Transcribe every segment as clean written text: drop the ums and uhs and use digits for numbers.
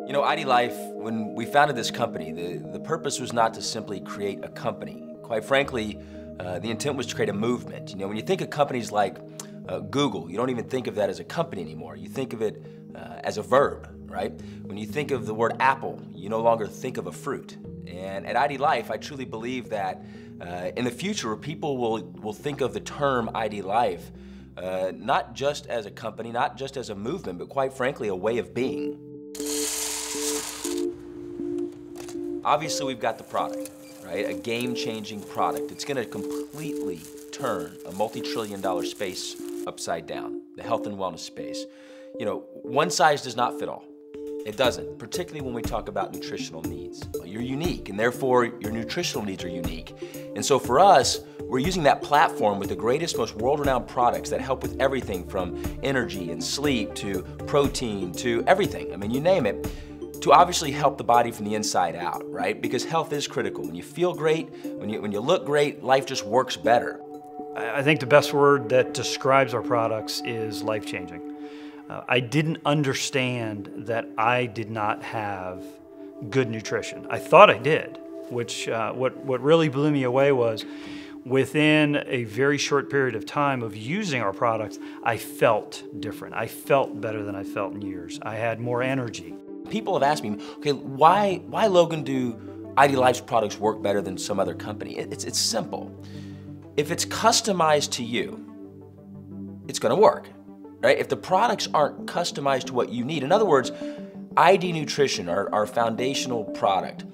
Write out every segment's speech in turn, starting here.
You know, IDLife, when we founded this company, the purpose was not to simply create a company. Quite frankly, the intent was to create a movement. You know, when you think of companies like Google, you don't even think of that as a company anymore. You think of it as a verb, right? When you think of the word apple, you no longer think of a fruit. And at IDLife, I truly believe that in the future, people will think of the term IDLife not just as a company, not just as a movement, but quite frankly, a way of being. Obviously, we've got the product, right? A game-changing product. It's gonna completely turn a multi-trillion-dollar space upside down, the health and wellness space. You know, one size does not fit all. It doesn't, particularly when we talk about nutritional needs. You're unique, and therefore your nutritional needs are unique. And so for us, we're using that platform with the greatest, most world-renowned products that help with everything from energy and sleep to protein to everything. I mean, you name it, to obviously help the body from the inside out, right? Because health is critical. When you feel great, when you look great, life just works better. I think the best word that describes our products is life-changing. I didn't understand that I did not have good nutrition. I thought I did, which what really blew me away was within a very short period of time of using our products, I felt different. I felt better than I felt in years. I had more energy. People have asked me, okay, why Logan, do IDLife's products work better than some other company? It's simple. If it's customized to you, it's gonna work, right? If the products aren't customized to what you need, in other words, IDNutrition, our foundational product,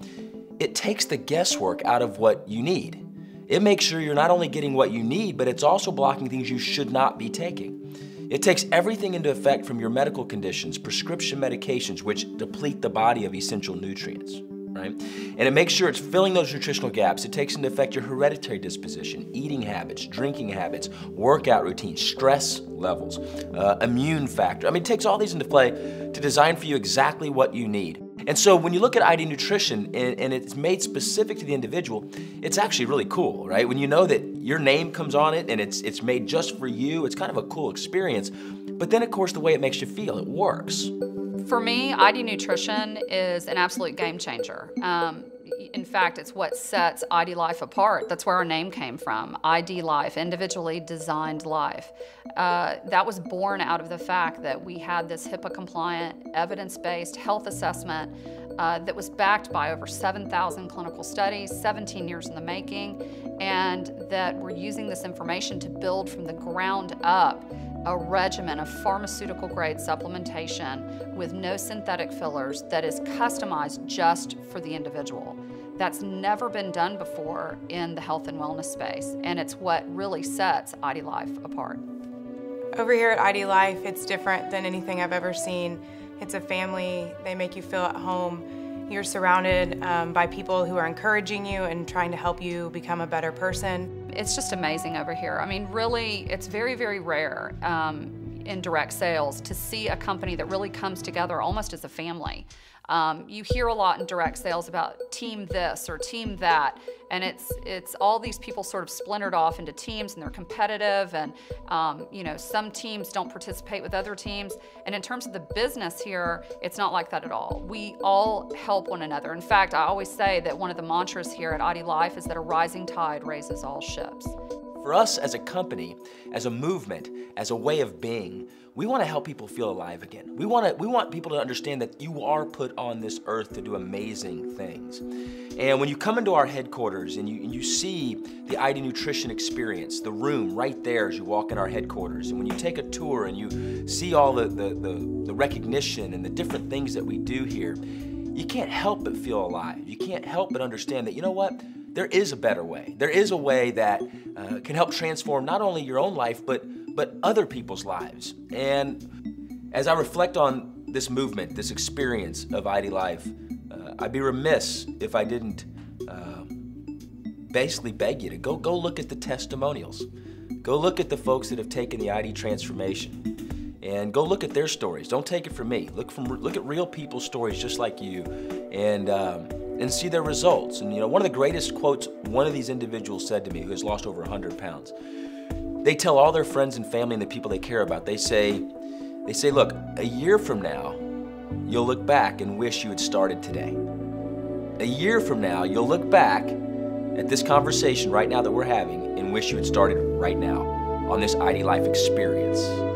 it takes the guesswork out of what you need. It makes sure you're not only getting what you need, but it's also blocking things you should not be taking. It takes everything into effect from your medical conditions, prescription medications, which deplete the body of essential nutrients, right? And it makes sure it's filling those nutritional gaps. It takes into effect your hereditary disposition, eating habits, drinking habits, workout routines, stress levels, immune factor. I mean, it takes all these into play to design for you exactly what you need. And so when you look at IDNutrition and it's made specific to the individual, it's actually really cool, right? When you know that your name comes on it and it's made just for you, it's kind of a cool experience. But then of course the way it makes you feel, it works. For me, IDNutrition is an absolute game changer. In fact, it's what sets IDLife apart. That's where our name came from, IDLife, individually designed life. That was born out of the fact that we had this HIPAA-compliant, evidence-based health assessment that was backed by over 7,000 clinical studies, 17 years in the making, and that we're using this information to build from the ground up a regimen of pharmaceutical-grade supplementation with no synthetic fillers that is customized just for the individual. That's never been done before in the health and wellness space, and it's what really sets IDLife apart. Over here at IDLife, it's different than anything I've ever seen. It's a family. They make you feel at home. You're surrounded by people who are encouraging you and trying to help you become a better person. It's just amazing over here. I mean, really, it's very, very rare in direct sales to see a company that really comes together almost as a family. You hear a lot in direct sales about team this or team that, and it's all these people sort of splintered off into teams and they're competitive, and you know, some teams don't participate with other teams. And in terms of the business here, it's not like that at all. We all help one another. In fact, I always say that one of the mantras here at IDLife is that a rising tide raises all ships. For us as a company, as a movement, as a way of being, we want to help people feel alive again. We want people to understand that you are put on this earth to do amazing things. And when you come into our headquarters and you see the IDNutrition experience, the room right there as you walk in our headquarters, and when you take a tour and you see all the recognition and the different things that we do here, you can't help but feel alive. You can't help but understand that, you know what? There is a better way. There is a way that can help transform not only your own life, but other people's lives. And as I reflect on this movement, this experience of IDLife, I'd be remiss if I didn't basically beg you to go look at the testimonials. Go look at the folks that have taken the ID transformation. And go look at their stories. Don't take it from me. Look at real people's stories just like you, and see their results. And you know, one of the greatest quotes one of these individuals said to me, who has lost over 100 pounds, they tell all their friends and family and the people they care about, they say, look, a year from now, you'll look back and wish you had started today. A year from now, you'll look back at this conversation right now that we're having and wish you had started right now on this IDLife experience.